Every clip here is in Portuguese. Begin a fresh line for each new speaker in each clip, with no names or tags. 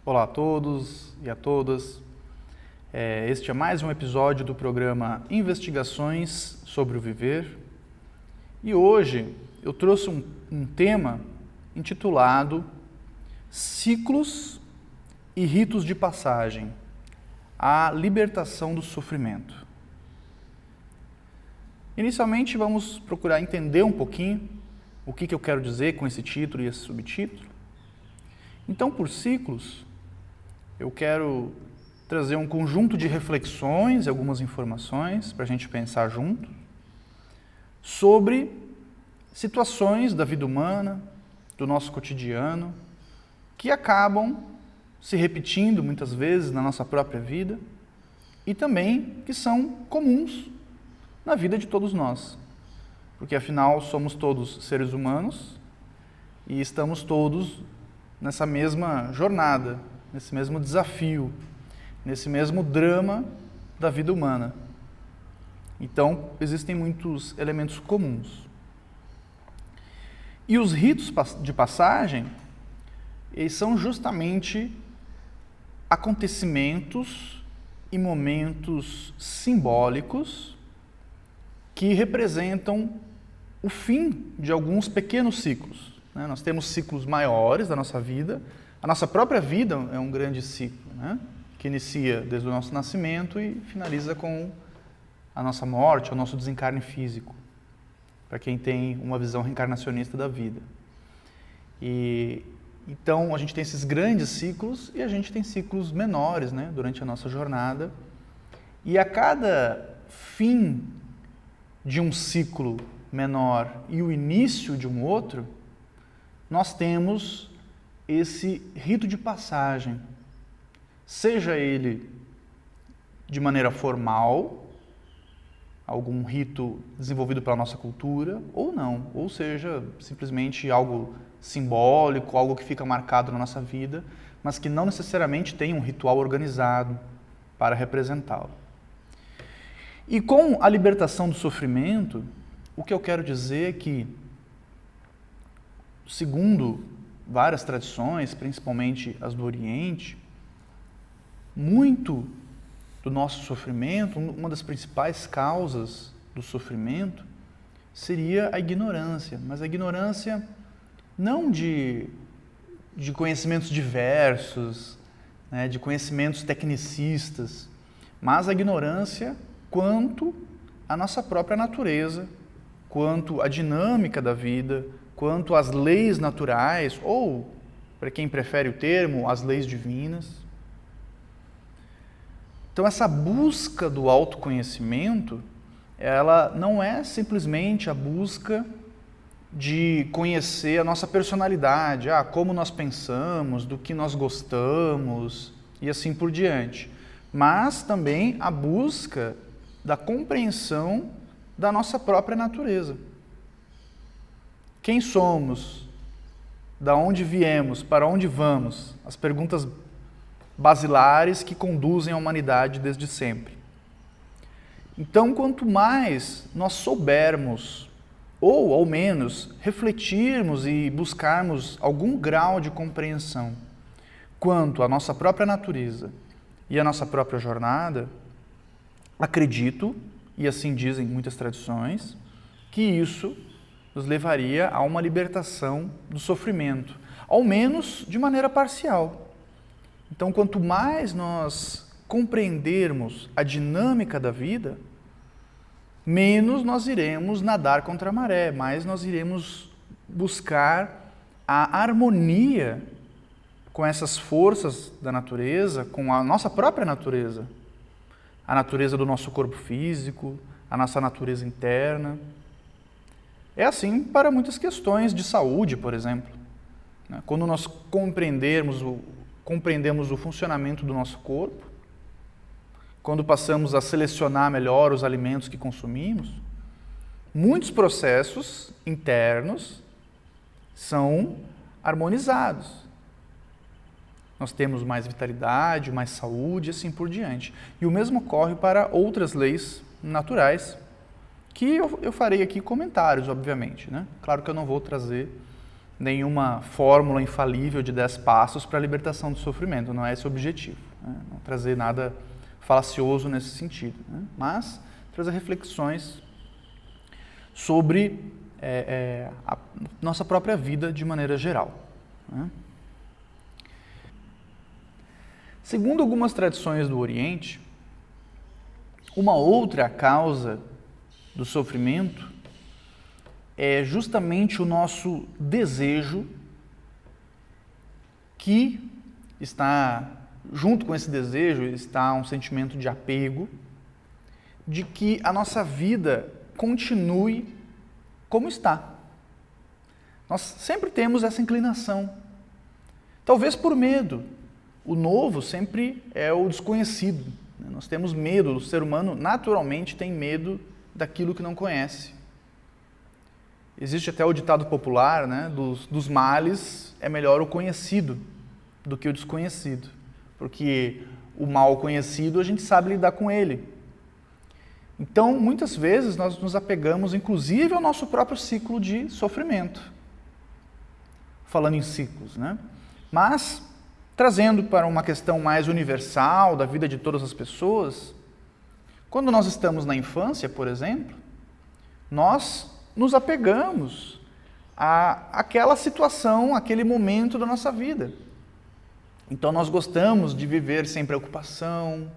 Olá a todos e a todas. Este é mais um episódio do programa Investigações sobre o Viver. E hoje eu trouxe um tema intitulado Ciclos e Ritos de Passagem, a libertação do sofrimento. Inicialmente vamos procurar entender um pouquinho o que eu quero dizer com esse título e esse subtítulo. Então, por ciclos, eu quero trazer um conjunto de reflexões e algumas informações para a gente pensar junto sobre situações da vida humana, do nosso cotidiano, que acabam se repetindo muitas vezes na nossa própria vida e também que são comuns na vida de todos nós. Porque afinal somos todos seres humanos e estamos todos nessa mesma jornada, nesse mesmo desafio, nesse mesmo drama da vida humana. Então, existem muitos elementos comuns. E os ritos de passagem, eles são justamente acontecimentos e momentos simbólicos que representam o fim de alguns pequenos ciclos. Nós temos ciclos maiores da nossa vida. A nossa própria vida é um grande ciclo, que inicia desde o nosso nascimento e finaliza com a nossa morte, o nosso desencarne físico, para quem tem uma visão reencarnacionista da vida. Então, a gente tem esses grandes ciclos e a gente tem ciclos menores durante a nossa jornada. E a cada fim de um ciclo menor e o início de um outro, nós temos esse rito de passagem, seja ele de maneira formal, algum rito desenvolvido pela nossa cultura, ou não, ou seja, simplesmente algo simbólico, algo que fica marcado na nossa vida, mas que não necessariamente tem um ritual organizado para representá-lo. E com a libertação do sofrimento, o que eu quero dizer é que, segundo várias tradições, principalmente as do Oriente, muito do nosso sofrimento, uma das principais causas do sofrimento, seria a ignorância. Mas a ignorância não de conhecimentos diversos, de conhecimentos tecnicistas, mas a ignorância quanto à nossa própria natureza, quanto à dinâmica da vida, quanto às leis naturais, ou, para quem prefere o termo, as leis divinas. Então, essa busca do autoconhecimento, ela não é simplesmente a busca de conhecer a nossa personalidade, como nós pensamos, do que nós gostamos e assim por diante, mas também a busca da compreensão da nossa própria natureza. Quem somos? Da onde viemos? Para onde vamos? As perguntas basilares que conduzem a humanidade desde sempre. Então, quanto mais nós soubermos, ou ao menos refletirmos e buscarmos algum grau de compreensão quanto à nossa própria natureza e à nossa própria jornada, acredito, e assim dizem muitas tradições, que isso nos levaria a uma libertação do sofrimento, ao menos de maneira parcial. Então, quanto mais nós compreendermos a dinâmica da vida, menos nós iremos nadar contra a maré, mais nós iremos buscar a harmonia com essas forças da natureza, com a nossa própria natureza, a natureza do nosso corpo físico, a nossa natureza interna. É assim para muitas questões de saúde, por exemplo. Quando nós compreendemos o funcionamento do nosso corpo, quando passamos a selecionar melhor os alimentos que consumimos, muitos processos internos são harmonizados. Nós temos mais vitalidade, mais saúde e assim por diante. E o mesmo ocorre para outras leis naturais, que eu farei aqui comentários, obviamente. Claro que eu não vou trazer nenhuma fórmula infalível de 10 passos para a libertação do sofrimento, não é esse o objetivo, né? Não trazer nada falacioso nesse sentido, né? Mas trazer reflexões sobre a nossa própria vida de maneira geral, né? Segundo algumas tradições do Oriente, uma outra causa do sofrimento é justamente o nosso desejo, que está, junto com esse desejo, está um sentimento de apego, de que a nossa vida continue como está. Nós sempre temos essa inclinação, talvez por medo. O novo sempre é o desconhecido, né? Nós temos medo, o ser humano naturalmente tem medo daquilo que não conhece. Existe até o ditado popular, né? Dos males é melhor o conhecido do que o desconhecido, porque o mal conhecido a gente sabe lidar com ele. Então, muitas vezes nós nos apegamos inclusive ao nosso próprio ciclo de sofrimento, falando em ciclos, né? Mas, trazendo para uma questão mais universal da vida de todas as pessoas, quando nós estamos na infância, por exemplo, nós nos apegamos àquela situação, àquele momento da nossa vida. Então nós gostamos de viver sem preocupação,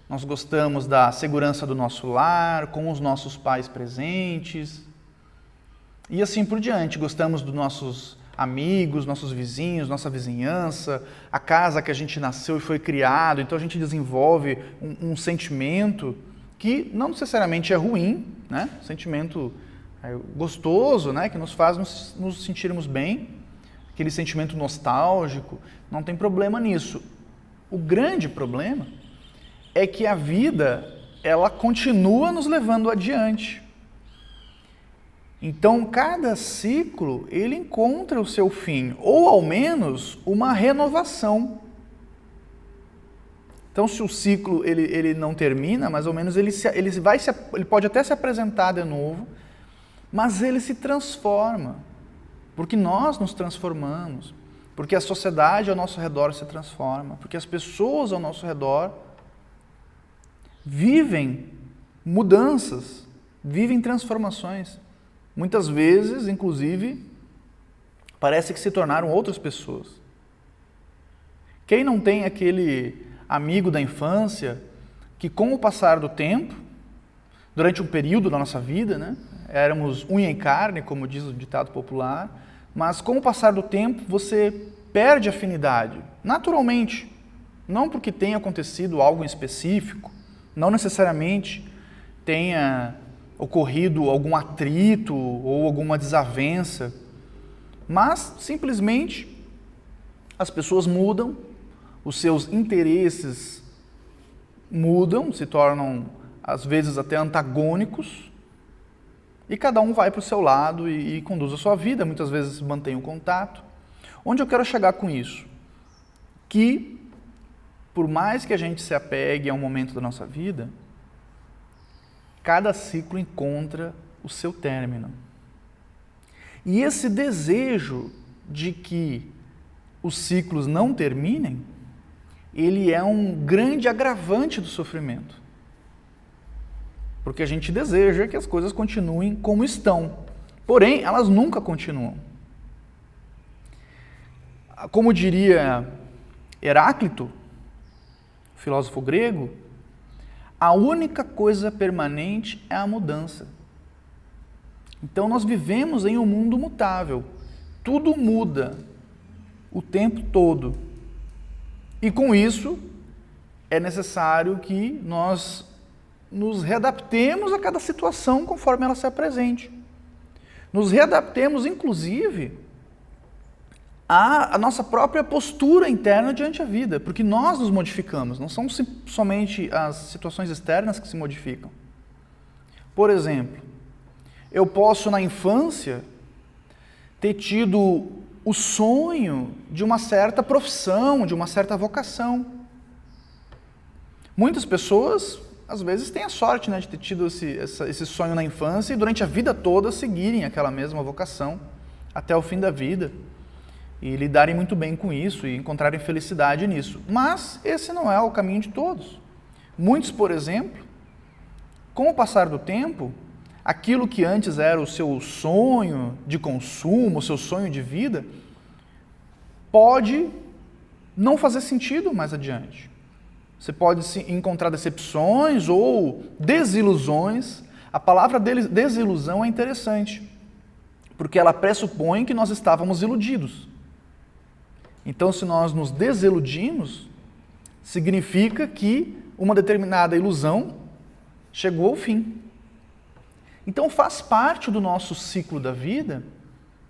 nós gostamos da segurança do nosso lar, com os nossos pais presentes, e assim por diante. Gostamos dos nossos amigos, nossos vizinhos, nossa vizinhança, a casa que a gente nasceu e foi criado. Então a gente desenvolve um sentimento que não necessariamente é ruim, né? Um sentimento gostoso, né? Que nos faz nos sentirmos bem, aquele sentimento nostálgico, não tem problema nisso. O grande problema é que a vida, ela continua nos levando adiante. Então, cada ciclo, ele encontra o seu fim, ou ao menos uma renovação. Então, se o ciclo ele não termina, mais ou menos ele pode até se apresentar de novo, mas ele se transforma, porque nós nos transformamos, porque a sociedade ao nosso redor se transforma, porque as pessoas ao nosso redor vivem mudanças, vivem transformações. Muitas vezes, inclusive, parece que se tornaram outras pessoas. Quem não tem aquele amigo da infância que, com o passar do tempo, durante um período da nossa vida, né, éramos unha e carne, como diz o ditado popular, mas com o passar do tempo você perde afinidade, naturalmente, não porque tenha acontecido algo em específico, não necessariamente tenha ocorrido algum atrito ou alguma desavença, mas simplesmente as pessoas mudam, os seus interesses mudam, se tornam às vezes até antagônicos, e cada um vai para o seu lado e conduz a sua vida, muitas vezes mantém o contato. Onde eu quero chegar com isso? Que, por mais que a gente se apegue a um momento da nossa vida, cada ciclo encontra o seu término. E esse desejo de que os ciclos não terminem, ele é um grande agravante do sofrimento. Porque a gente deseja que as coisas continuem como estão. Porém, elas nunca continuam. Como diria Heráclito, filósofo grego, a única coisa permanente é a mudança. Então nós vivemos em um mundo mutável. Tudo muda o tempo todo. E com isso é necessário que nós nos readaptemos a cada situação conforme ela se apresente. Nos readaptemos, inclusive, à nossa própria postura interna diante da vida, porque nós nos modificamos, não são somente as situações externas que se modificam. Por exemplo, eu posso na infância ter tido o sonho de uma certa profissão, de uma certa vocação. Muitas pessoas, às vezes, têm a sorte, né, de ter tido esse sonho na infância e durante a vida toda seguirem aquela mesma vocação, até o fim da vida e lidarem muito bem com isso e encontrarem felicidade nisso. Mas esse não é o caminho de todos. Muitos, por exemplo, com o passar do tempo, aquilo que antes era o seu sonho de consumo, o seu sonho de vida, pode não fazer sentido mais adiante. Você pode encontrar decepções ou desilusões. A palavra desilusão é interessante, porque ela pressupõe que nós estávamos iludidos. Então, se nós nos desiludimos, significa que uma determinada ilusão chegou ao fim. Então, faz parte do nosso ciclo da vida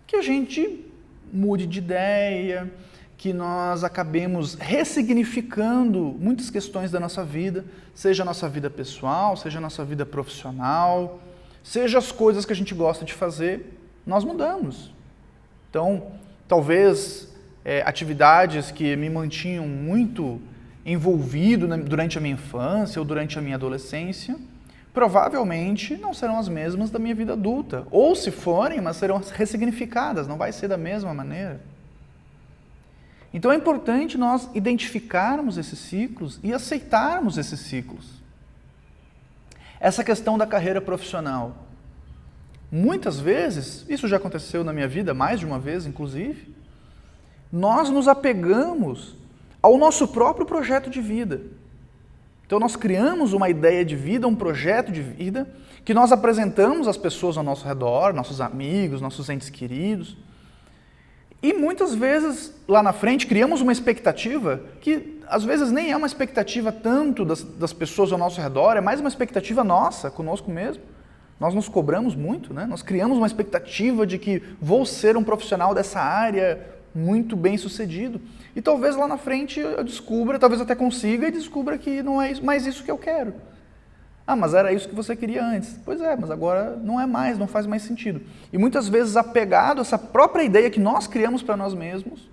que a gente mude de ideia, que nós acabemos ressignificando muitas questões da nossa vida, seja a nossa vida pessoal, seja a nossa vida profissional, seja as coisas que a gente gosta de fazer, nós mudamos. Então, talvez atividades que me mantinham muito envolvido durante a minha infância ou durante a minha adolescência, provavelmente não serão as mesmas da minha vida adulta. Ou se forem, mas serão ressignificadas, não vai ser da mesma maneira. Então é importante nós identificarmos esses ciclos e aceitarmos esses ciclos. Essa questão da carreira profissional. Muitas vezes, isso já aconteceu na minha vida, mais de uma vez inclusive, nós nos apegamos ao nosso próprio projeto de vida. Então nós criamos uma ideia de vida, um projeto de vida, que nós apresentamos às pessoas ao nosso redor, nossos amigos, nossos entes queridos. E muitas vezes, lá na frente, criamos uma expectativa que às vezes nem é uma expectativa tanto das pessoas ao nosso redor, é mais uma expectativa nossa, conosco mesmo. Nós nos cobramos muito, né? Nós criamos uma expectativa de que vou ser um profissional dessa área muito bem sucedido. E talvez lá na frente eu descubra, talvez até consiga e descubra que não é mais isso que eu quero. Ah, mas era isso que você queria antes. Pois é, mas agora não é mais, não faz mais sentido. E muitas vezes, apegado a essa própria ideia que nós criamos para nós mesmos,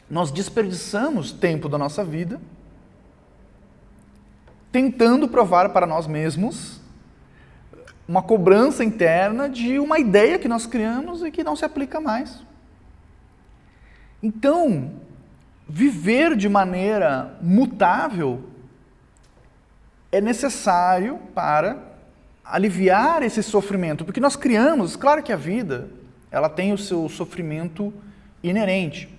nós desperdiçamos tempo da nossa vida tentando provar para nós mesmos uma cobrança interna de uma ideia que nós criamos e que não se aplica mais. Então, viver de maneira mutável é necessário para aliviar esse sofrimento, porque nós criamos, claro que a vida, ela tem o seu sofrimento inerente.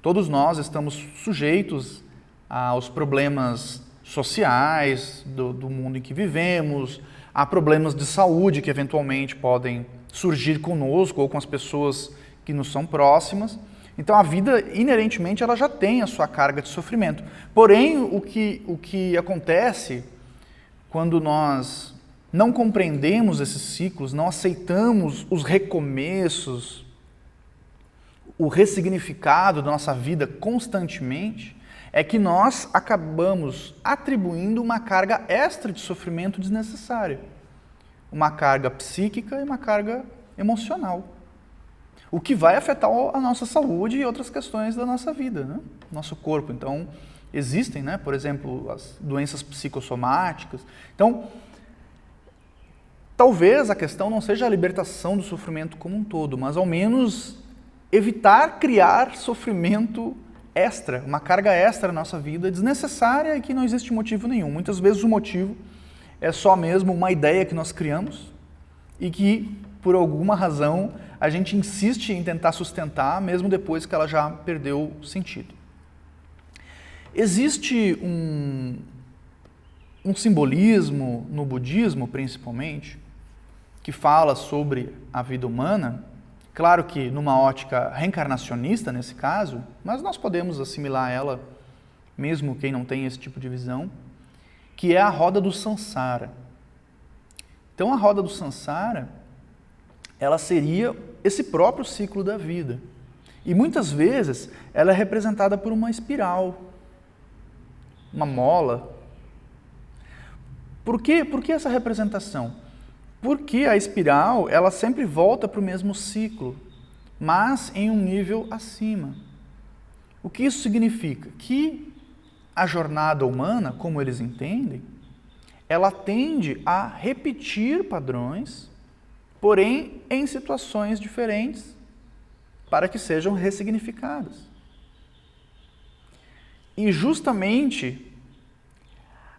Todos nós estamos sujeitos aos problemas sociais do mundo em que vivemos, a problemas de saúde que eventualmente podem surgir conosco ou com as pessoas que nos são próximas. Então a vida, inerentemente, ela já tem a sua carga de sofrimento. Porém, o que acontece quando nós não compreendemos esses ciclos, não aceitamos os recomeços, o ressignificado da nossa vida constantemente, é que nós acabamos atribuindo uma carga extra de sofrimento desnecessária. Uma carga psíquica e uma carga emocional. O que vai afetar a nossa saúde e outras questões da nossa vida, né? Nosso corpo. Então, existem, né, por exemplo, as doenças psicossomáticas. Então, talvez a questão não seja a libertação do sofrimento como um todo, mas ao menos evitar criar sofrimento extra, uma carga extra na nossa vida, desnecessária e que não existe motivo nenhum. Muitas vezes o motivo é só mesmo uma ideia que nós criamos e que, por alguma razão, a gente insiste em tentar sustentar, mesmo depois que ela já perdeu sentido. Existe um simbolismo no budismo, principalmente, que fala sobre a vida humana, claro que numa ótica reencarnacionista nesse caso, mas nós podemos assimilar ela, mesmo quem não tem esse tipo de visão, que é a roda do Sansara. Então a roda do Sansara, ela seria esse próprio ciclo da vida. E muitas vezes ela é representada por uma espiral, uma mola. Por que essa representação? Porque a espiral, ela sempre volta para o mesmo ciclo, mas em um nível acima. O que isso significa? Que a jornada humana, como eles entendem, ela tende a repetir padrões, porém em situações diferentes para que sejam ressignificadas. E justamente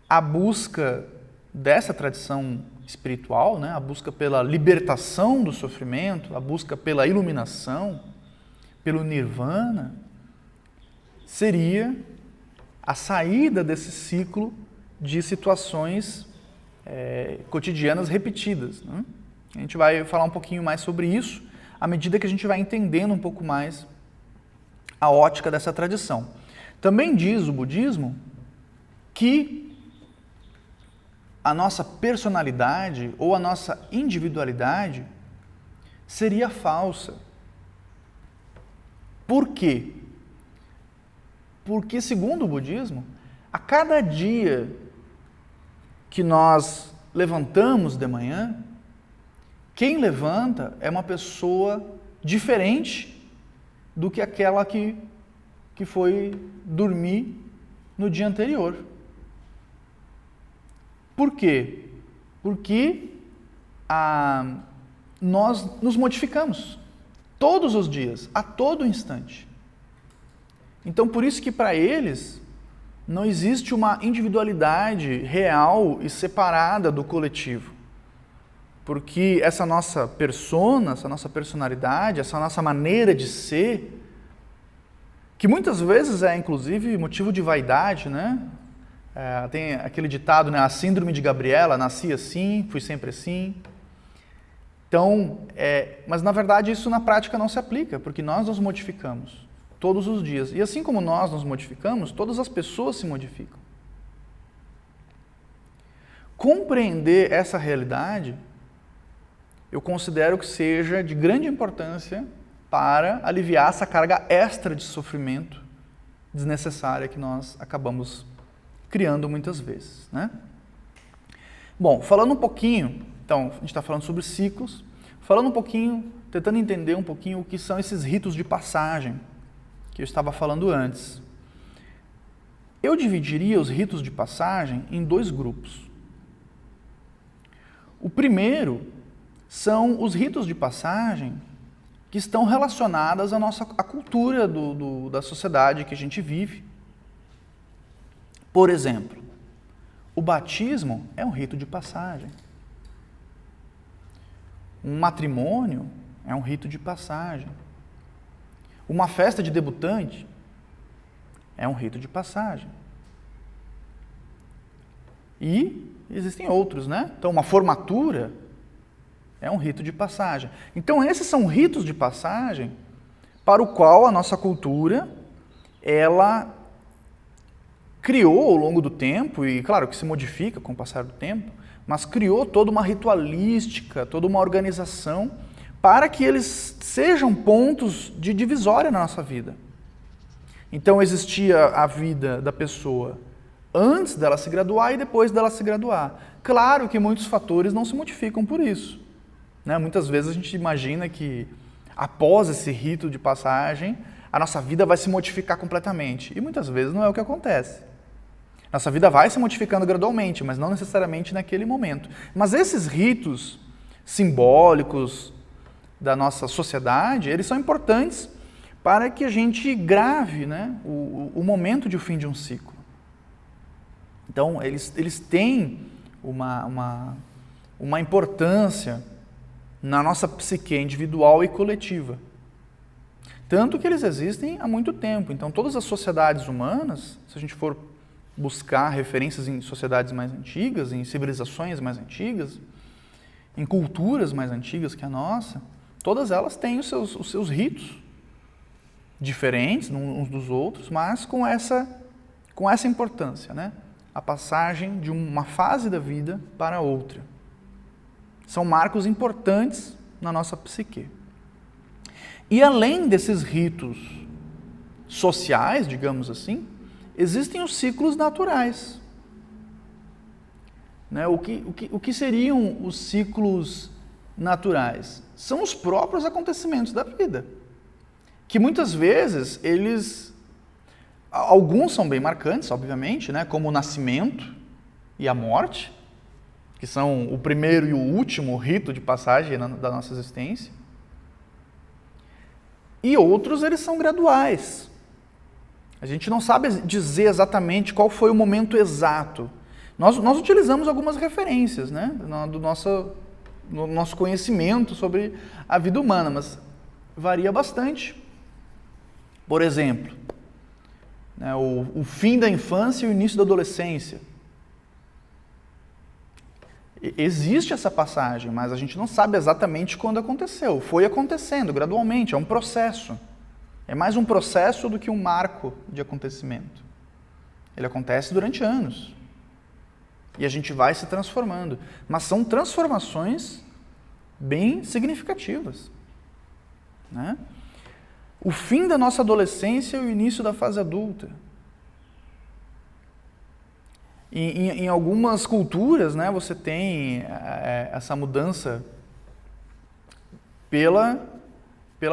a busca dessa tradição espiritual, né, a busca pela libertação do sofrimento, a busca pela iluminação, pelo nirvana, seria a saída desse ciclo de situações cotidianas repetidas, né? A gente vai falar um pouquinho mais sobre isso à medida que a gente vai entendendo um pouco mais a ótica dessa tradição. Também diz o budismo que a nossa personalidade ou a nossa individualidade seria falsa. Por quê? Porque, segundo o budismo, a cada dia que nós levantamos de manhã, quem levanta é uma pessoa diferente do que aquela que foi dormir no dia anterior. Por quê? Porque nós nos modificamos todos os dias, a todo instante. Então, por isso que para eles não existe uma individualidade real e separada do coletivo. Porque essa nossa persona, essa nossa personalidade, essa nossa maneira de ser, que muitas vezes é inclusive motivo de vaidade, né? Tem aquele ditado, né? A síndrome de Gabriela, nasci assim, fui sempre assim. Então, mas na verdade isso na prática não se aplica, porque nós nos modificamos todos os dias. E assim como nós nos modificamos, todas as pessoas se modificam. Compreender essa realidade, eu considero que seja de grande importância para aliviar essa carga extra de sofrimento desnecessária que nós acabamos criando muitas vezes, né? Bom, falando um pouquinho, então, a gente está falando sobre ciclos, falando um pouquinho, tentando entender um pouquinho o que são esses ritos de passagem que eu estava falando antes. Eu dividiria os ritos de passagem em dois grupos. O primeiro são os ritos de passagem que estão relacionadas à cultura da sociedade que a gente vive. Por exemplo, o batismo é um rito de passagem. Um matrimônio é um rito de passagem. Uma festa de debutante é um rito de passagem. E existem outros, né? Então, uma formatura é um rito de passagem. Então, esses são ritos de passagem para o qual a nossa cultura, ela criou ao longo do tempo, e claro que se modifica com o passar do tempo, mas criou toda uma ritualística, toda uma organização para que eles sejam pontos de divisória na nossa vida. Então, existia a vida da pessoa antes dela se graduar e depois dela se graduar. Claro que muitos fatores não se modificam por isso, né? Muitas vezes a gente imagina que após esse rito de passagem, a nossa vida vai se modificar completamente. E muitas vezes não é o que acontece. Nossa vida vai se modificando gradualmente, mas não necessariamente naquele momento. Mas esses ritos simbólicos da nossa sociedade, eles são importantes para que a gente grave, né, o momento de o fim de um ciclo. Então, eles têm uma importância na nossa psique individual e coletiva. Tanto que eles existem há muito tempo. Então, todas as sociedades humanas, se a gente for buscar referências em sociedades mais antigas, em civilizações mais antigas, em culturas mais antigas que a nossa, todas elas têm os seus ritos diferentes uns dos outros, mas com essa importância, né? A passagem de uma fase da vida para outra. São marcos importantes na nossa psique. E além desses ritos sociais, digamos assim, existem os ciclos naturais. Né? O que seriam os ciclos naturais? São os próprios acontecimentos da vida, que muitas vezes alguns são bem marcantes, obviamente, né? Como o nascimento e a morte, que são o primeiro e o último rito de passagem da nossa existência. E outros, eles são graduais. A gente não sabe dizer exatamente qual foi o momento exato. Nós utilizamos algumas referências, né, do nosso conhecimento sobre a vida humana, mas varia bastante. Por exemplo, né, o fim da infância e o início da adolescência. Existe essa passagem, mas a gente não sabe exatamente quando aconteceu. Foi acontecendo gradualmente, é um processo. É mais um processo do que um marco de acontecimento. Ele acontece durante anos. E a gente vai se transformando. Mas são transformações bem significativas, né? O fim da nossa adolescência e o início da fase adulta. Em algumas culturas, né, você tem essa mudança pela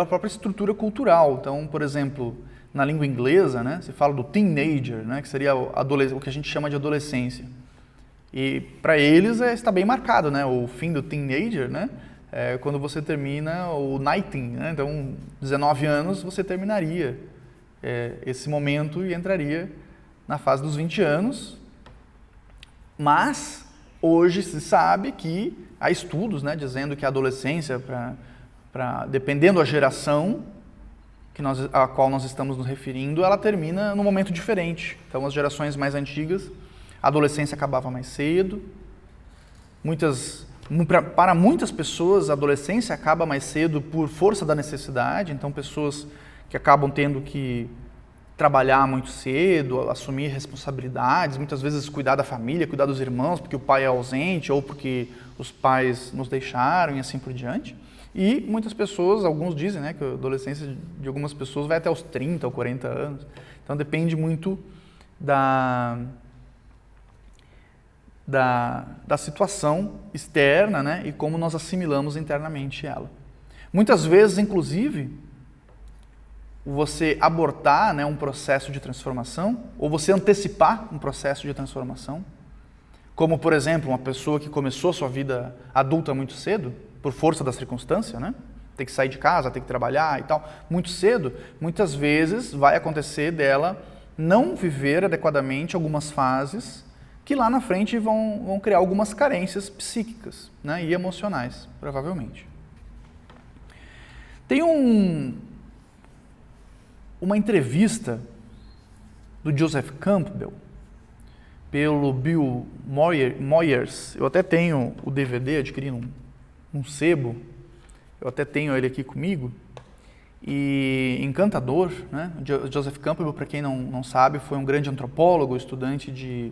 própria estrutura cultural. Então, por exemplo, na língua inglesa, né, se fala do teenager, né, que seria o que a gente chama de adolescência. E para eles está bem marcado, né, o fim do teenager, né, quando você termina o 19, né, então 19 anos você terminaria esse momento e entraria na fase dos 20 anos. Mas hoje se sabe que há estudos, né, dizendo que a adolescência, dependendo da geração a qual nós estamos nos referindo, ela termina num momento diferente. Então, as gerações mais antigas, a adolescência acabava mais cedo. Para muitas pessoas, a adolescência acaba mais cedo por força da necessidade. Então, pessoas que acabam tendo que trabalhar muito cedo, assumir responsabilidades, muitas vezes cuidar da família, cuidar dos irmãos, porque o pai é ausente ou porque os pais nos deixaram e assim por diante. E muitas pessoas, alguns dizem, né, que a adolescência de algumas pessoas vai até os 30 ou 40 anos. Então depende muito da situação externa, né, e como nós assimilamos internamente ela. Muitas vezes, inclusive, você abortar, né, um processo de transformação, ou você antecipar um processo de transformação, como, por exemplo, uma pessoa que começou sua vida adulta muito cedo, por força da circunstância, né, tem que sair de casa, tem que trabalhar e tal, muito cedo, muitas vezes vai acontecer dela não viver adequadamente algumas fases que lá na frente vão criar algumas carências psíquicas, né, e emocionais, provavelmente. Tem uma entrevista do Joseph Campbell pelo Bill Moyers. Eu até tenho o DVD, adquiri num sebo, eu até tenho ele aqui comigo, e encantador, né? Joseph Campbell, para quem não sabe, foi um grande antropólogo, estudante de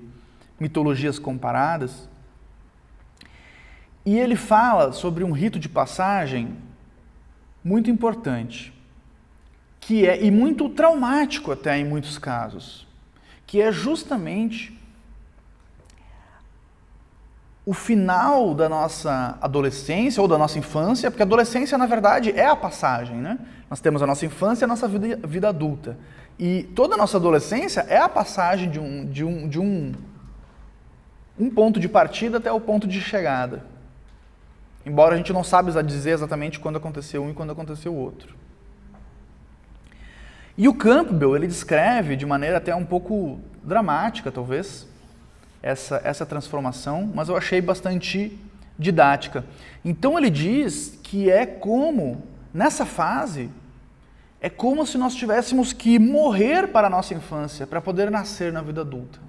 mitologias comparadas, e ele fala sobre um rito de passagem muito importante, e muito traumático até em muitos casos, que é justamente o final da nossa adolescência ou da nossa infância, porque a adolescência, na verdade, é a passagem, né? Nós temos a nossa infância e a nossa vida adulta. E toda a nossa adolescência é a passagem de um ponto de partida até o ponto de chegada. Embora a gente não saiba dizer exatamente quando aconteceu um e quando aconteceu o outro. E o Campbell, ele descreve de maneira até um pouco dramática, talvez, essa transformação, mas eu achei bastante didática. Então ele diz que nessa fase, é como se nós tivéssemos que morrer para a nossa infância, para poder nascer na vida adulta.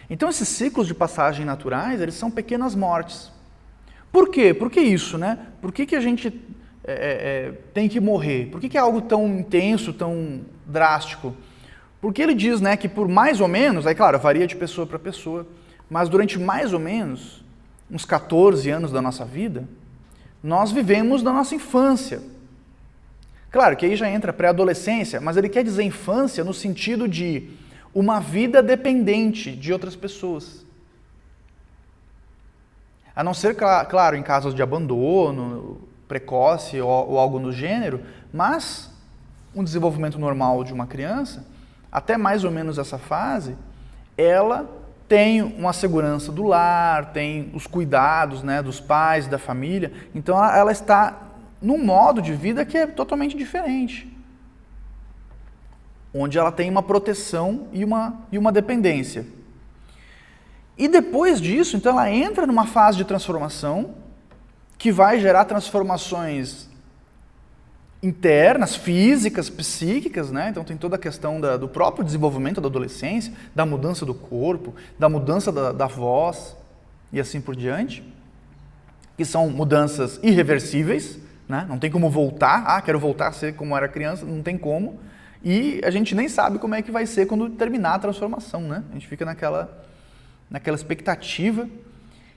Então esses ciclos de passagem naturais, eles são pequenas mortes. Por quê? Por que isso, né? Por que a gente tem que morrer? Por que é algo tão intenso, tão drástico? Porque ele diz, né, que por mais ou menos, aí claro, varia de pessoa para pessoa, mas durante mais ou menos uns 14 anos da nossa vida, nós vivemos da nossa infância. Claro que aí já entra pré-adolescência, mas ele quer dizer infância no sentido de uma vida dependente de outras pessoas. A não ser, claro, em casos de abandono precoce ou algo do gênero, mas um desenvolvimento normal de uma criança, até mais ou menos essa fase, ela tem uma segurança do lar, tem os cuidados, né, dos pais, da família, então ela está num modo de vida que é totalmente diferente, onde ela tem uma proteção e uma dependência. E depois disso, então ela entra numa fase de transformação que vai gerar transformações internas, físicas, psíquicas, né? Então tem toda a questão do próprio desenvolvimento da adolescência, da mudança do corpo, da mudança da voz e assim por diante, que são mudanças irreversíveis, né? Não tem como voltar, quero voltar a ser como era criança, não tem como, e a gente nem sabe como é que vai ser quando terminar a transformação, né? A gente fica naquela expectativa.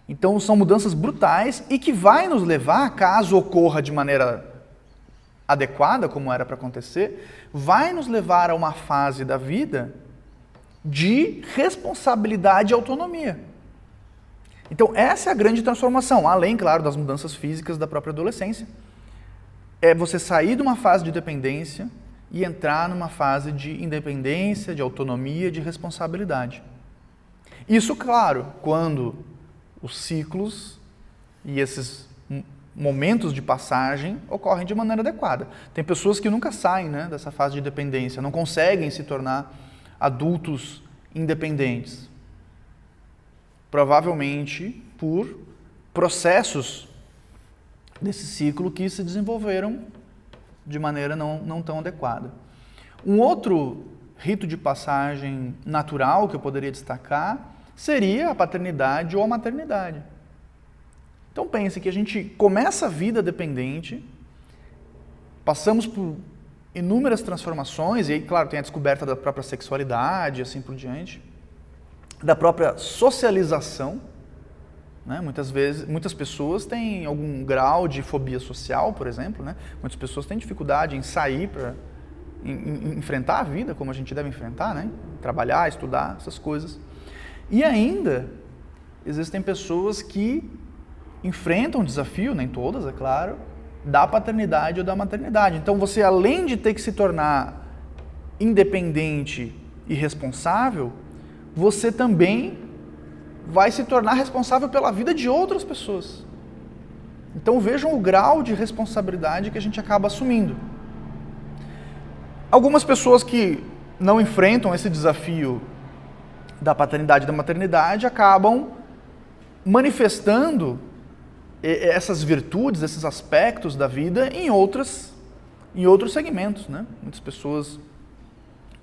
Então são mudanças brutais e que vai nos levar, caso ocorra de maneira adequada, como era para acontecer, vai nos levar a uma fase da vida de responsabilidade e autonomia. Então essa é a grande transformação, além, claro, das mudanças físicas da própria adolescência. É você sair de uma fase de dependência e entrar numa fase de independência, de autonomia, de responsabilidade. Isso, claro, quando os ciclos e esses momentos de passagem ocorrem de maneira adequada. Tem pessoas que nunca saem, né, dessa fase de dependência, não conseguem se tornar adultos independentes. Provavelmente por processos desse ciclo que se desenvolveram de maneira não tão adequada. Um outro rito de passagem natural que eu poderia destacar seria a paternidade ou a maternidade. Então pense que a gente começa a vida dependente, passamos por inúmeras transformações, e aí, claro, tem a descoberta da própria sexualidade e assim por diante, da própria socialização, né? Muitas pessoas têm algum grau de fobia social, por exemplo, né? Muitas pessoas têm dificuldade em sair para enfrentar a vida como a gente deve enfrentar, né? Trabalhar, estudar, essas coisas. E ainda existem pessoas que enfrentam o desafio, nem todas, é claro, da paternidade ou da maternidade. Então você, além de ter que se tornar independente e responsável, você também vai se tornar responsável pela vida de outras pessoas. Então vejam o grau de responsabilidade que a gente acaba assumindo. Algumas pessoas que não enfrentam esse desafio da paternidade e da maternidade acabam manifestando essas virtudes, esses aspectos da vida em outros segmentos, né? Muitas pessoas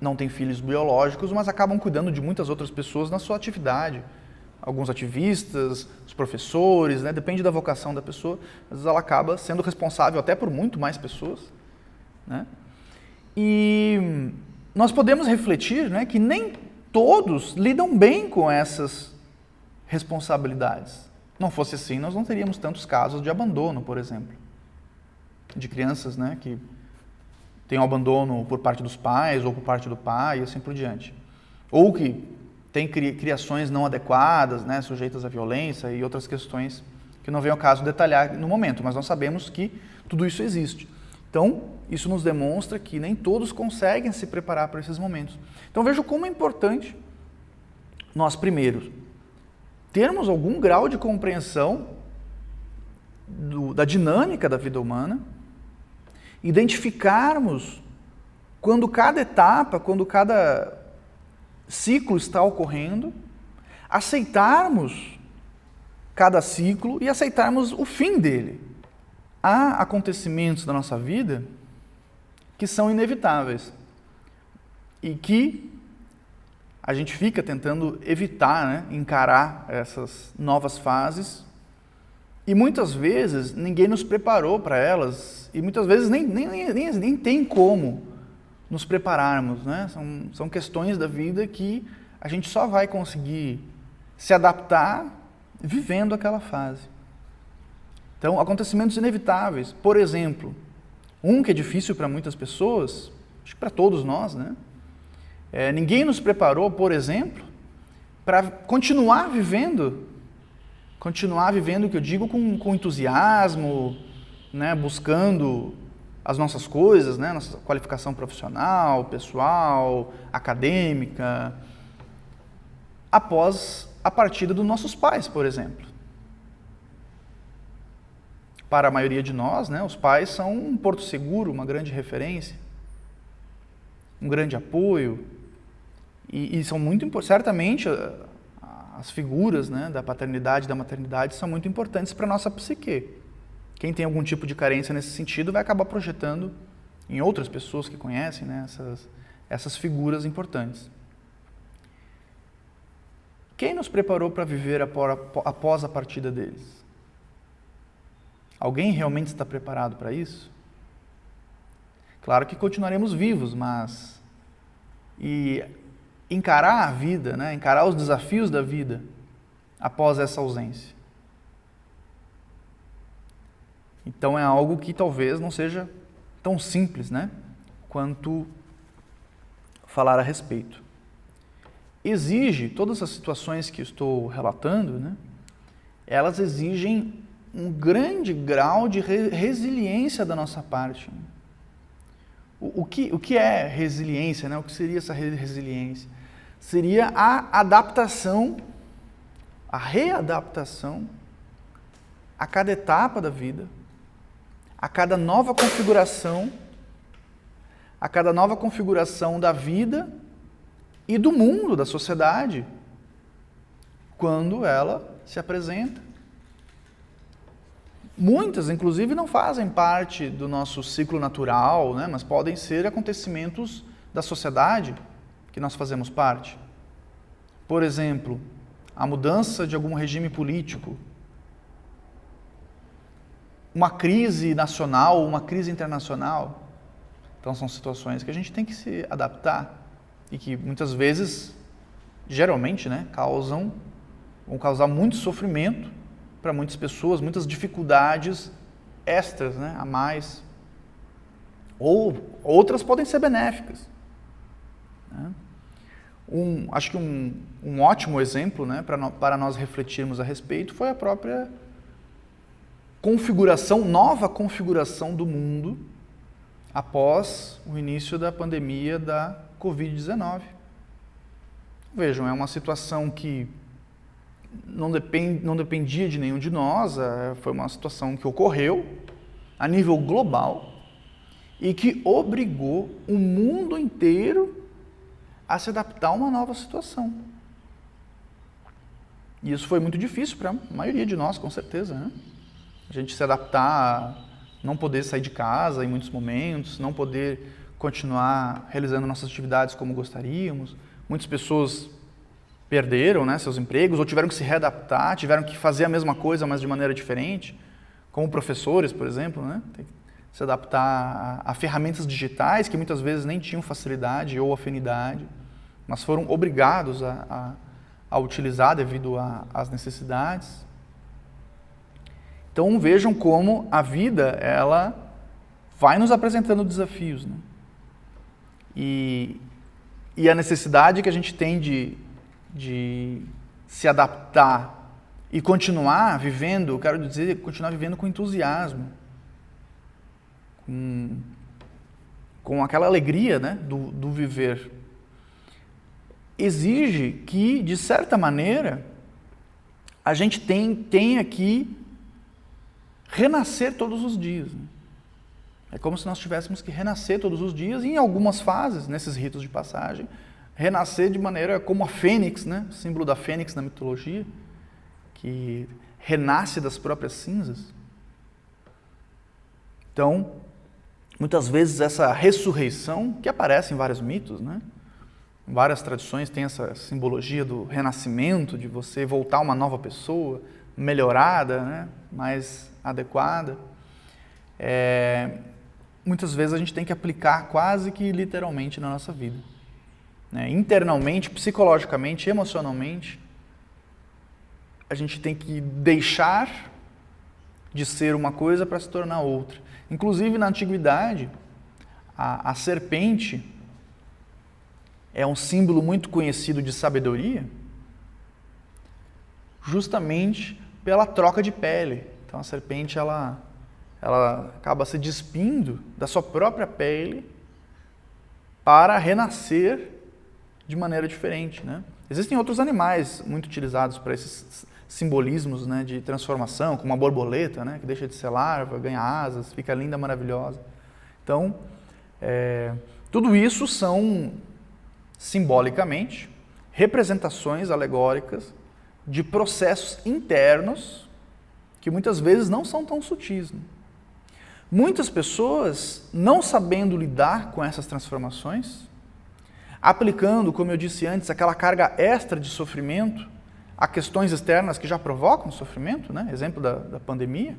não têm filhos biológicos, mas acabam cuidando de muitas outras pessoas na sua atividade. Alguns ativistas, os professores, né? Depende da vocação da pessoa, às vezes ela acaba sendo responsável até por muito mais pessoas, né? E nós podemos refletir, né, que nem todos lidam bem com essas responsabilidades. Não fosse assim, nós não teríamos tantos casos de abandono, por exemplo, de crianças, né, que têm um abandono por parte dos pais ou por parte do pai e assim por diante. Ou que têm criações não adequadas, né, sujeitas à violência e outras questões que não vem ao caso detalhar no momento, mas nós sabemos que tudo isso existe. Então, isso nos demonstra que nem todos conseguem se preparar para esses momentos. Então, vejo como é importante nós, primeiro, termos algum grau de compreensão da dinâmica da vida humana, identificarmos quando cada etapa, quando cada ciclo está ocorrendo, aceitarmos cada ciclo e aceitarmos o fim dele. Há acontecimentos da nossa vida que são inevitáveis e que a gente fica tentando evitar, né, encarar essas novas fases e muitas vezes ninguém nos preparou para elas e muitas vezes nem tem como nos prepararmos, né? São questões da vida que a gente só vai conseguir se adaptar vivendo aquela fase. Então, acontecimentos inevitáveis. Por exemplo, um que é difícil para muitas pessoas, acho que para todos nós, né? Ninguém nos preparou, por exemplo, para continuar vivendo o que eu digo com entusiasmo, né? Buscando as nossas coisas, né? Nossa qualificação profissional, pessoal, acadêmica, após a partida dos nossos pais, por exemplo. para a maioria de nós, né, os pais são um porto seguro, uma grande referência, um grande apoio, e são muito importantes. Certamente, as figuras, né, da paternidade e da maternidade são muito importantes para a nossa psique. Quem tem algum tipo de carência nesse sentido vai acabar projetando em outras pessoas que conhecem, né, essas figuras importantes. Quem nos preparou para viver após a partida deles? Alguém realmente está preparado para isso? Claro que continuaremos vivos, mas encarar a vida, né, encarar os desafios da vida após essa ausência. Então é algo que talvez não seja tão simples, né, quanto falar a respeito. Exige, todas as situações que estou relatando, né, elas exigem um grande grau de resiliência da nossa parte. O que é resiliência, né? O que seria essa resiliência? Seria a adaptação, a readaptação a cada etapa da vida, a cada nova configuração da vida e do mundo, da sociedade, quando ela se apresenta. Muitas, inclusive, não fazem parte do nosso ciclo natural, né? Mas podem ser acontecimentos da sociedade que nós fazemos parte. Por exemplo, a mudança de algum regime político, uma crise nacional, uma crise internacional. Então, são situações que a gente tem que se adaptar e que muitas vezes, geralmente, né, vão causar muito sofrimento para muitas pessoas, muitas dificuldades extras, né, a mais. Ou outras podem ser benéficas. Né? Acho que um ótimo exemplo, né, para nós refletirmos a respeito foi a própria nova configuração do mundo após o início da pandemia da Covid-19. Vejam, é uma situação que não dependia de nenhum de nós, foi uma situação que ocorreu a nível global e que obrigou o mundo inteiro a se adaptar a uma nova situação. E isso foi muito difícil para a maioria de nós, com certeza, né? A gente se adaptar a não poder sair de casa em muitos momentos, não poder continuar realizando nossas atividades como gostaríamos. Muitas pessoas perderam, né, seus empregos ou tiveram que se readaptar, tiveram que fazer a mesma coisa, mas de maneira diferente, como professores, por exemplo, né? Tem que se adaptar a ferramentas digitais que muitas vezes nem tinham facilidade ou afinidade, mas foram obrigados a utilizar devido às necessidades. Então vejam como a vida, ela vai nos apresentando desafios, né? E a necessidade que a gente tem de se adaptar e continuar vivendo, quero dizer, continuar vivendo com entusiasmo, com aquela alegria, né, do viver, exige que, de certa maneira, a gente tenha que renascer todos os dias. Né? É como se nós tivéssemos que renascer todos os dias e, em algumas fases, nesses ritos de passagem, renascer de maneira como a fênix, né? O símbolo da fênix na mitologia, que renasce das próprias cinzas. Então, muitas vezes essa ressurreição, que aparece em vários mitos, né? Em várias tradições tem essa simbologia do renascimento, de você voltar uma nova pessoa, melhorada, né? Mais adequada. Muitas vezes a gente tem que aplicar quase que literalmente na nossa vida. Né? Internamente, psicologicamente, emocionalmente, a gente tem que deixar de ser uma coisa para se tornar outra. Inclusive, na antiguidade, a serpente é um símbolo muito conhecido de sabedoria, justamente pela troca de pele. Então, a serpente ela acaba se despindo da sua própria pele para renascer de maneira diferente, né? Existem outros animais muito utilizados para simbolismos, né, de transformação, como a borboleta, né, que deixa de ser larva, ganha asas, fica linda, maravilhosa. Então, tudo isso são, simbolicamente, representações alegóricas de processos internos que muitas vezes não são tão sutis. Né? Muitas pessoas, não sabendo lidar com essas transformações, aplicando, como eu disse antes, aquela carga extra de sofrimento a questões externas que já provocam sofrimento, né? Exemplo da pandemia,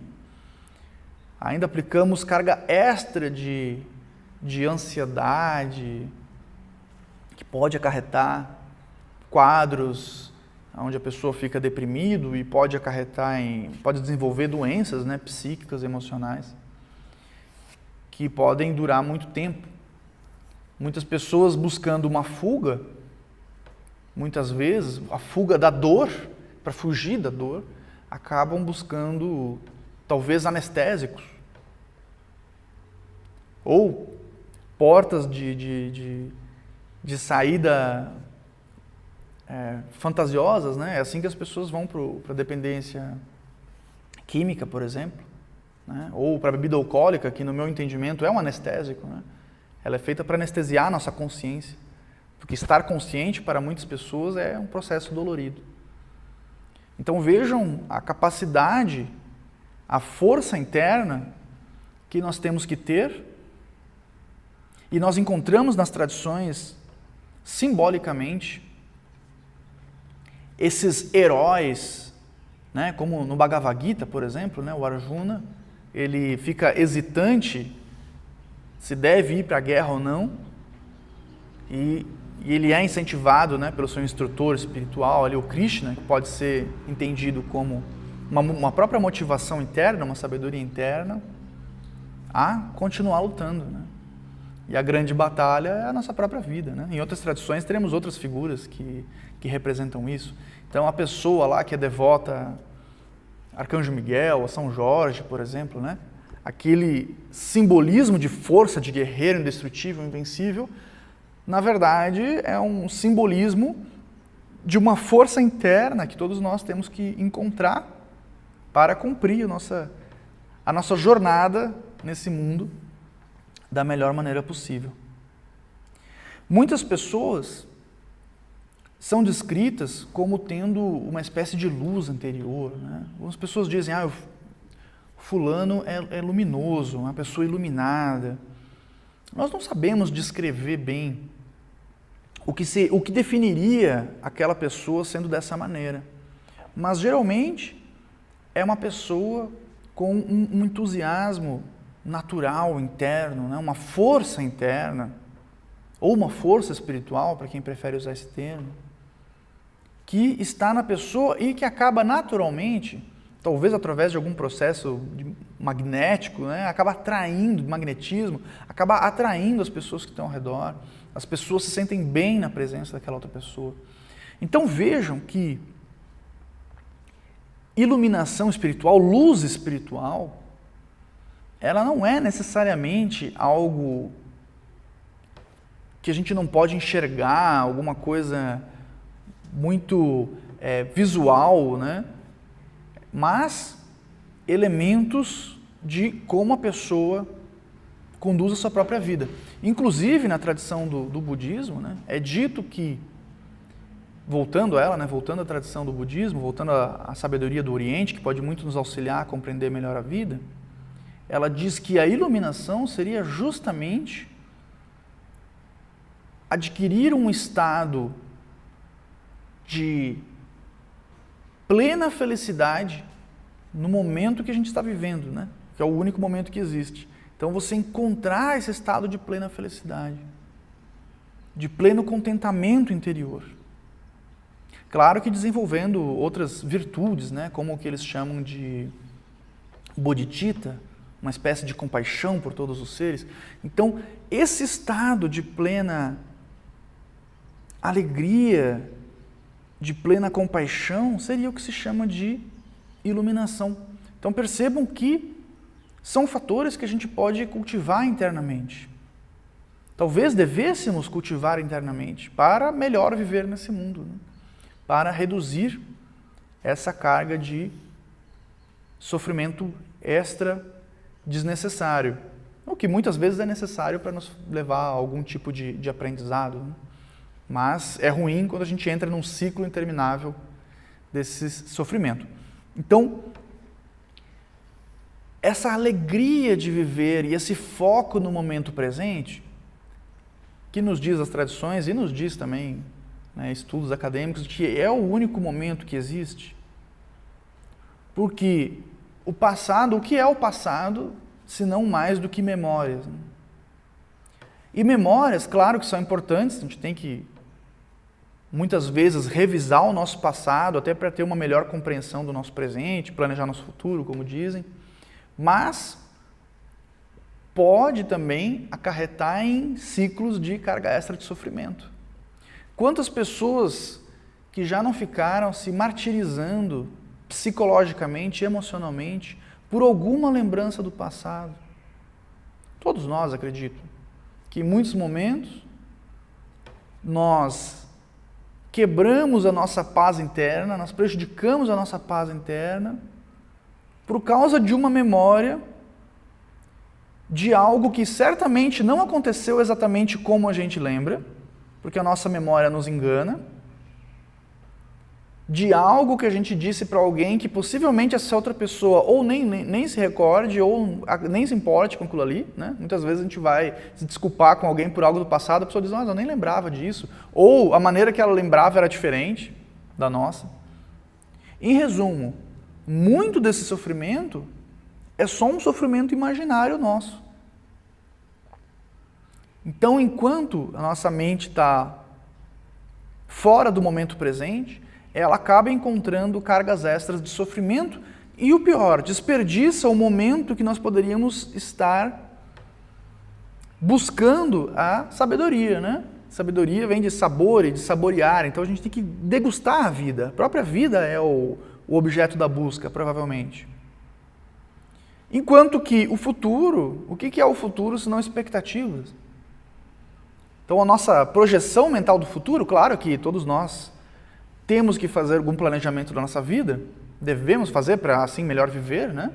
ainda aplicamos carga extra de ansiedade, que pode acarretar quadros onde a pessoa fica deprimido e pode desenvolver doenças, né, psíquicas, emocionais, que podem durar muito tempo. Muitas pessoas buscando uma fuga, muitas vezes a fuga da dor, para fugir da dor, acabam buscando talvez anestésicos ou portas de saída fantasiosas, né? É assim que as pessoas vão para a dependência química, por exemplo, né? Ou para a bebida alcoólica, que no meu entendimento é um anestésico, né? Ela é feita para anestesiar a nossa consciência, porque estar consciente para muitas pessoas é um processo dolorido. Então vejam a capacidade, a força interna que nós temos que ter, e nós encontramos nas tradições, simbolicamente, esses heróis, né, como no Bhagavad Gita, por exemplo, né, o Arjuna, ele fica hesitante se deve ir para a guerra ou não, e ele é incentivado, né, pelo seu instrutor espiritual, ali, o Krishna, que pode ser entendido como uma própria motivação interna, uma sabedoria interna, a continuar lutando. Né? E a grande batalha é a nossa própria vida. Né? Em outras tradições teremos outras figuras que representam isso. Então a pessoa lá que é devota a Arcanjo Miguel, a São Jorge, por exemplo, né? Aquele simbolismo de força, de guerreiro indestrutível, invencível, na verdade é um simbolismo de uma força interna que todos nós temos que encontrar para cumprir a nossa jornada nesse mundo da melhor maneira possível. Muitas pessoas são descritas como tendo uma espécie de luz interior. Né? Algumas pessoas dizem, o fulano é luminoso, uma pessoa iluminada. Nós não sabemos descrever bem o que definiria aquela pessoa sendo dessa maneira. Mas geralmente é uma pessoa com um entusiasmo natural, interno, né? Uma força interna, ou uma força espiritual, para quem prefere usar esse termo, que está na pessoa e que acaba naturalmente, talvez através de algum processo magnético, né? Acaba atraindo, magnetismo, acaba atraindo as pessoas que estão ao redor, as pessoas se sentem bem na presença daquela outra pessoa. Então vejam que iluminação espiritual, luz espiritual, ela não é necessariamente algo que a gente não pode enxergar, alguma coisa muito visual, né? Mas elementos de como a pessoa conduz a sua própria vida. Inclusive, na tradição do budismo, né, é dito que, voltando a ela, né, voltando à tradição do budismo, voltando à sabedoria do Oriente, que pode muito nos auxiliar a compreender melhor a vida, ela diz que a iluminação seria justamente adquirir um estado de plena felicidade no momento que a gente está vivendo, né? Que é o único momento que existe. Então você encontrar esse estado de plena felicidade, de pleno contentamento interior. Claro que desenvolvendo outras virtudes, né? Como o que eles chamam de bodhicitta, uma espécie de compaixão por todos os seres. Então, esse estado de plena alegria, de plena compaixão, seria o que se chama de iluminação. Então percebam que são fatores que a gente pode cultivar internamente. Talvez devêssemos cultivar internamente para melhor viver nesse mundo, né? Para reduzir essa carga de sofrimento extra desnecessário, o que muitas vezes é necessário para nos levar a algum tipo de aprendizado, né? Mas é ruim quando a gente entra num ciclo interminável desse sofrimento. Então, essa alegria de viver e esse foco no momento presente, que nos diz as tradições e nos diz também, né, estudos acadêmicos, que é o único momento que existe. Porque o passado, o que é o passado, se não mais do que memórias, né? E memórias, claro que são importantes, a gente tem que muitas vezes revisar o nosso passado, até para ter uma melhor compreensão do nosso presente, planejar nosso futuro, como dizem, mas pode também acarretar em ciclos de carga extra de sofrimento. Quantas pessoas que já não ficaram se martirizando psicologicamente, emocionalmente, por alguma lembrança do passado? Todos nós, acredito, que em muitos momentos nós quebramos a nossa paz interna, nós prejudicamos a nossa paz interna por causa de uma memória de algo que certamente não aconteceu exatamente como a gente lembra, porque a nossa memória nos engana, de algo que a gente disse para alguém que possivelmente essa outra pessoa ou nem se recorde ou nem se importe com aquilo ali, né? Muitas vezes a gente vai se desculpar com alguém por algo do passado, a pessoa diz, eu nem lembrava disso, ou a maneira que ela lembrava era diferente da nossa. Em resumo, muito desse sofrimento é só um sofrimento imaginário nosso. Então, enquanto a nossa mente está fora do momento presente, ela acaba encontrando cargas extras de sofrimento e, o pior, desperdiça o momento que nós poderíamos estar buscando a sabedoria, né? Sabedoria vem de sabor e de saborear, então a gente tem que degustar a vida. A própria vida é o objeto da busca, provavelmente. Enquanto que o futuro, o que é o futuro se não expectativas? Então a nossa projeção mental do futuro, claro que todos nós temos que fazer algum planejamento da nossa vida, devemos fazer para assim melhor viver, né?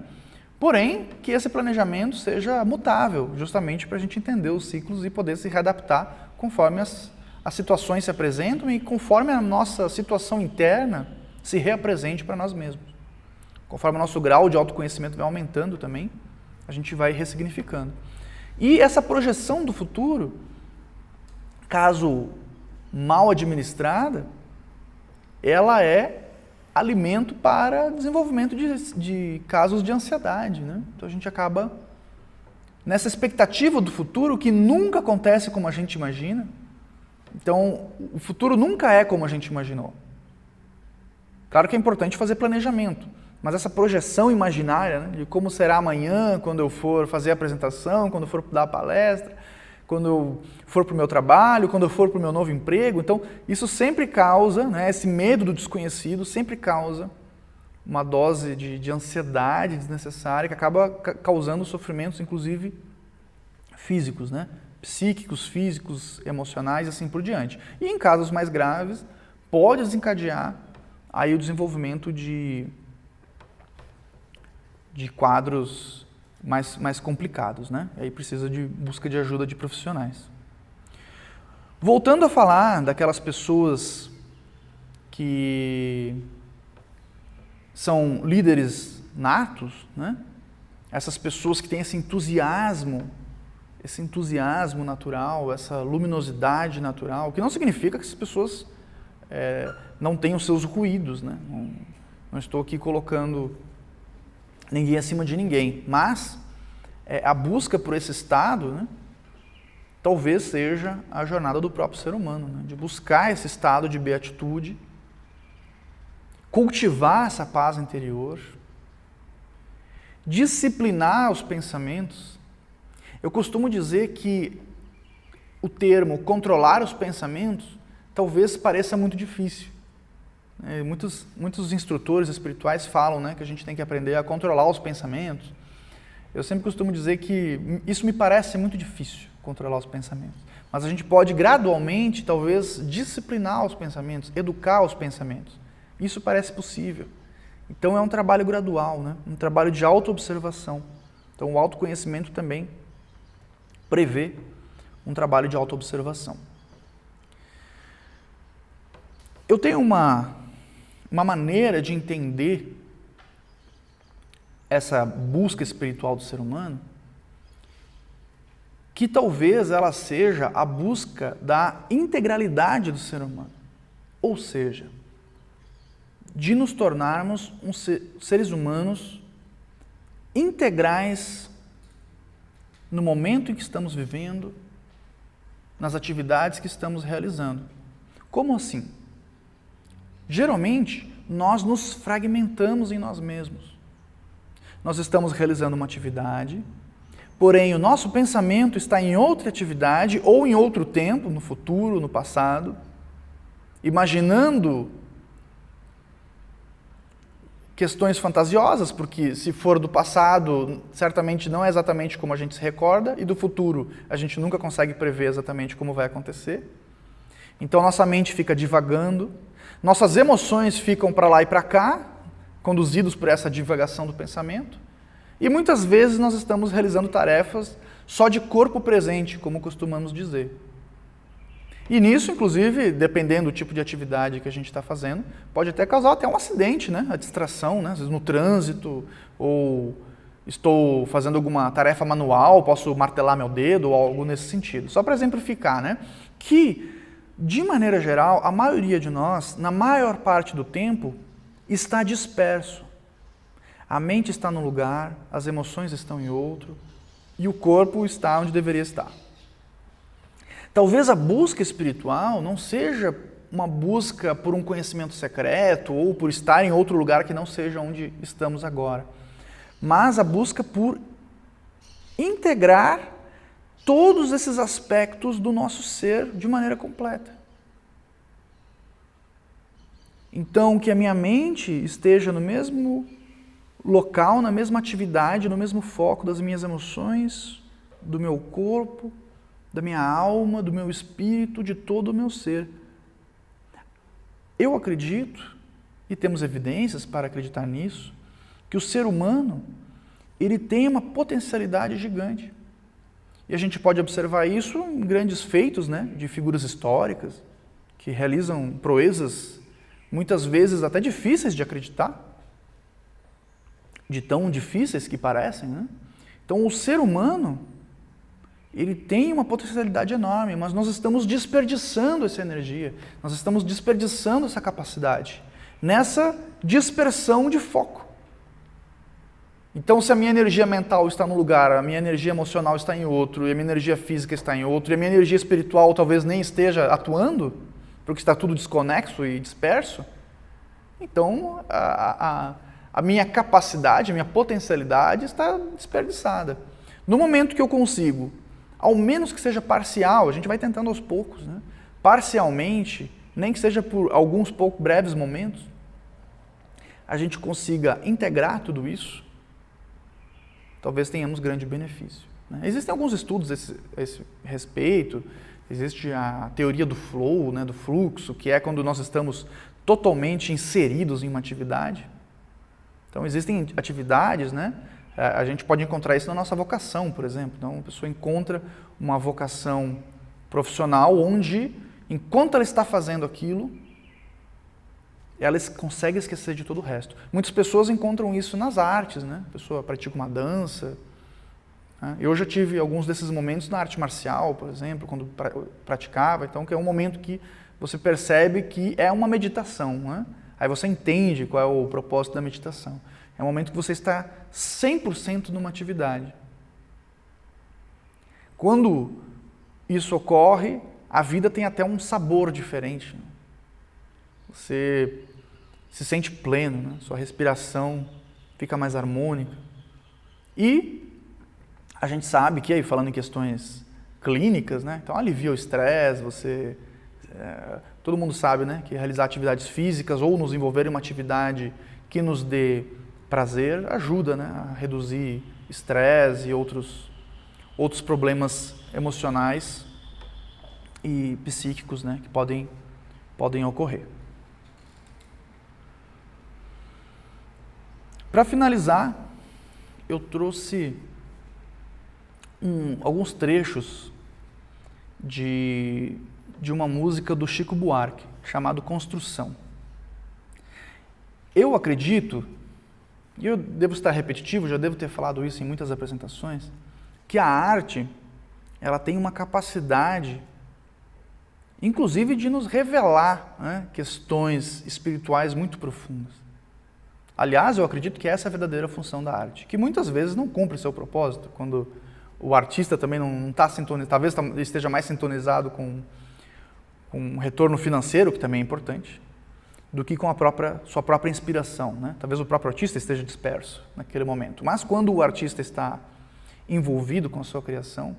Porém, que esse planejamento seja mutável, justamente para a gente entender os ciclos e poder se readaptar conforme as situações se apresentam e conforme a nossa situação interna se reapresente para nós mesmos. Conforme o nosso grau de autoconhecimento vai aumentando também, a gente vai ressignificando. E essa projeção do futuro, caso mal administrada, ela é alimento para desenvolvimento de casos de ansiedade, né? Então a gente acaba nessa expectativa do futuro que nunca acontece como a gente imagina. Então o futuro nunca é como a gente imaginou. Claro que é importante fazer planejamento, mas essa projeção imaginária, né, de como será amanhã, quando eu for fazer a apresentação, quando eu for dar a palestra, quando eu for para o meu trabalho, quando eu for para o meu novo emprego. Então, isso sempre causa, né, esse medo do desconhecido sempre causa uma dose de ansiedade desnecessária que acaba causando sofrimentos, inclusive físicos, né, psíquicos, físicos, emocionais e assim por diante. E em casos mais graves, pode desencadear aí o desenvolvimento de quadros mais complicados, né? E aí precisa de busca de ajuda de profissionais. Voltando a falar daquelas pessoas que são líderes natos, né? Essas pessoas que têm esse entusiasmo natural, essa luminosidade natural, que não significa que essas pessoas não tenham seus ruídos, né? Não estou aqui colocando ninguém acima de ninguém, mas a busca por esse estado, né, talvez seja a jornada do próprio ser humano, né, de buscar esse estado de beatitude, cultivar essa paz interior, disciplinar os pensamentos. Eu costumo dizer que o termo controlar os pensamentos talvez pareça muito difícil. Muitos instrutores espirituais falam, né, que a gente tem que aprender a controlar os pensamentos. Eu sempre costumo dizer que isso me parece muito difícil, controlar os pensamentos. Mas a gente pode gradualmente, talvez, disciplinar os pensamentos, educar os pensamentos. Isso parece possível. Então é um trabalho gradual, né? Um trabalho de autoobservação. Então o autoconhecimento também prevê um trabalho de autoobservação. Eu tenho uma maneira de entender essa busca espiritual do ser humano, que talvez ela seja a busca da integralidade do ser humano. Ou seja, de nos tornarmos seres humanos integrais no momento em que estamos vivendo, nas atividades que estamos realizando. Como assim? Geralmente, nós nos fragmentamos em nós mesmos. Nós estamos realizando uma atividade, porém o nosso pensamento está em outra atividade ou em outro tempo, no futuro, no passado, imaginando questões fantasiosas, porque se for do passado, certamente não é exatamente como a gente se recorda, e do futuro a gente nunca consegue prever exatamente como vai acontecer. Então nossa mente fica divagando, nossas emoções ficam para lá e para cá, conduzidos por essa divagação do pensamento, e muitas vezes nós estamos realizando tarefas só de corpo presente, como costumamos dizer. E nisso, inclusive, dependendo do tipo de atividade que a gente está fazendo, pode até causar até um acidente, né? A distração, né? Às vezes no trânsito, ou estou fazendo alguma tarefa manual, posso martelar meu dedo, ou algo nesse sentido. Só para exemplificar, né? Que, de maneira geral, a maioria de nós, na maior parte do tempo, está disperso. A mente está num lugar, as emoções estão em outro, e o corpo está onde deveria estar. Talvez a busca espiritual não seja uma busca por um conhecimento secreto ou por estar em outro lugar que não seja onde estamos agora, mas a busca por integrar todos esses aspectos do nosso ser de maneira completa. Então, que a minha mente esteja no mesmo local, na mesma atividade, no mesmo foco das minhas emoções, do meu corpo, da minha alma, do meu espírito, de todo o meu ser. Eu acredito, e temos evidências para acreditar nisso, que o ser humano, ele tem uma potencialidade gigante. E a gente pode observar isso em grandes feitos, né, de figuras históricas, que realizam proezas, muitas vezes até difíceis de acreditar, de tão difíceis que parecem, né? Então, o ser humano, ele tem uma potencialidade enorme, mas nós estamos desperdiçando essa energia, nós estamos desperdiçando essa capacidade, nessa dispersão de foco. Então, se a minha energia mental está num lugar, a minha energia emocional está em outro, e a minha energia física está em outro, e a minha energia espiritual talvez nem esteja atuando, porque está tudo desconexo e disperso, então a minha capacidade, a minha potencialidade está desperdiçada. No momento que eu consigo, ao menos que seja parcial, a gente vai tentando aos poucos, né? Parcialmente, nem que seja por alguns breves momentos, a gente consiga integrar tudo isso, talvez tenhamos grande benefício, né? Existem alguns estudos a esse respeito, existe a teoria do flow, né, do fluxo, que é quando nós estamos totalmente inseridos em uma atividade. Então, existem atividades, né? A gente pode encontrar isso na nossa vocação, por exemplo. Então, a pessoa encontra uma vocação profissional onde, enquanto ela está fazendo aquilo, ela consegue esquecer de todo o resto. Muitas pessoas encontram isso nas artes, né? A pessoa pratica uma dança. Né? Eu já tive alguns desses momentos na arte marcial, por exemplo, quando praticava. Então, que é um momento que você percebe que é uma meditação, né? Aí você entende qual é o propósito da meditação. É um momento que você está 100% numa atividade. Quando isso ocorre, a vida tem até um sabor diferente. Você se sente pleno, né? Sua respiração fica mais harmônica. E a gente sabe que, aí, falando em questões clínicas, né? Então alivia o estresse, todo mundo sabe, né, que realizar atividades físicas ou nos envolver em uma atividade que nos dê prazer ajuda, né, a reduzir estresse e outros problemas emocionais e psíquicos, né, que podem ocorrer. Para finalizar, eu trouxe alguns trechos de uma música do Chico Buarque, chamado Construção. Eu acredito, e eu devo estar repetitivo, já devo ter falado isso em muitas apresentações, que a arte, ela tem uma capacidade, inclusive, de nos revelar, né, questões espirituais muito profundas. Aliás, eu acredito que essa é a verdadeira função da arte, que muitas vezes não cumpre seu propósito, quando o artista também não está sintonizado, talvez esteja mais sintonizado com um retorno financeiro, que também é importante, do que com sua própria inspiração, né? Talvez o próprio artista esteja disperso naquele momento. Mas quando o artista está envolvido com a sua criação,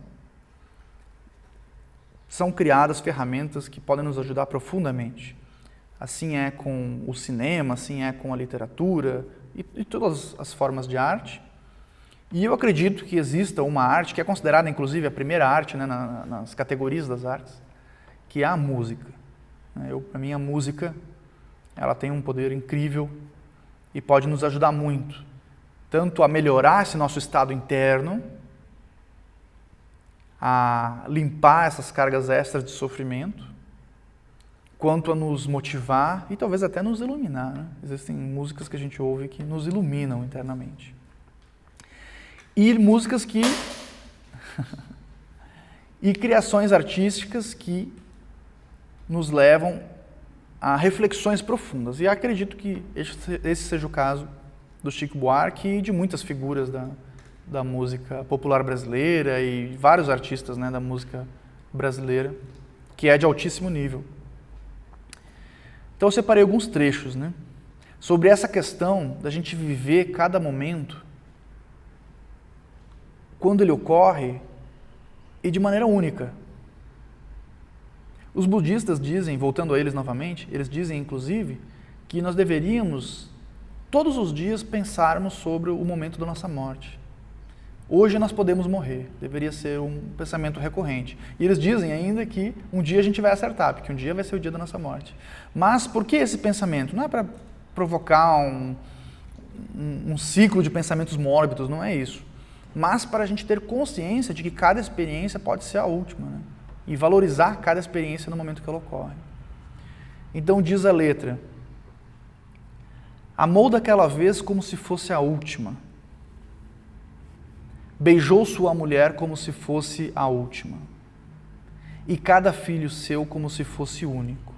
são criadas ferramentas que podem nos ajudar profundamente. Assim é com o cinema, assim é com a literatura e todas as formas de arte. E eu acredito que exista uma arte que é considerada, inclusive, a primeira arte, né, nas categorias das artes, que é a música. Para mim, a música, ela tem um poder incrível e pode nos ajudar muito, tanto a melhorar esse nosso estado interno, a limpar essas cargas extras de sofrimento, quanto a nos motivar e talvez até nos iluminar, né? Existem músicas que a gente ouve que nos iluminam internamente. E músicas que... e criações artísticas que nos levam a reflexões profundas. E acredito que esse seja o caso do Chico Buarque e de muitas figuras da música popular brasileira e vários artistas, né, da música brasileira, que é de altíssimo nível. Então eu separei alguns trechos, né, sobre essa questão da gente viver cada momento quando ele ocorre e de maneira única. Os budistas dizem, voltando a eles novamente, eles dizem inclusive que nós deveríamos todos os dias pensarmos sobre o momento da nossa morte. Hoje nós podemos morrer, deveria ser um pensamento recorrente. E eles dizem ainda que um dia a gente vai acertar, porque um dia vai ser o dia da nossa morte. Mas por que esse pensamento? Não é para provocar um ciclo de pensamentos mórbidos, não é isso. Mas para a gente ter consciência de que cada experiência pode ser a última, né? E valorizar cada experiência no momento que ela ocorre. Então diz a letra: amou daquela vez como se fosse a última. Beijou sua mulher como se fosse a última. E cada filho seu como se fosse único.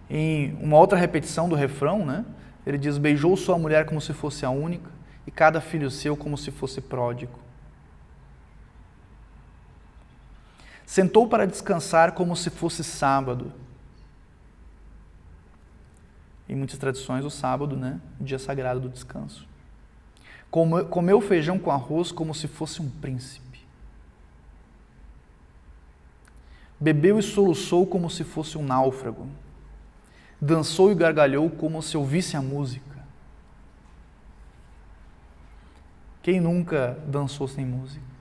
Em uma outra repetição do refrão, né, ele diz: beijou sua mulher como se fosse a única, e cada filho seu como se fosse pródigo. Sentou para descansar como se fosse sábado. Em muitas tradições, o sábado, né, o dia sagrado do descanso. Comeu feijão com arroz como se fosse um príncipe. Bebeu e soluçou como se fosse um náufrago. Dançou e gargalhou como se ouvisse a música. Quem nunca dançou sem música?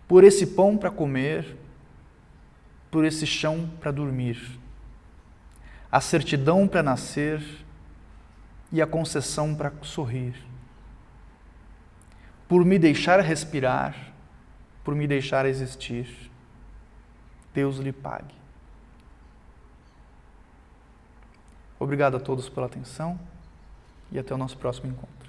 Por esse pão para comer, por esse chão para dormir, a certidão para nascer e a concessão para sorrir. Por me deixar respirar, por me deixar existir, Deus lhe pague. Obrigado a todos pela atenção e até o nosso próximo encontro.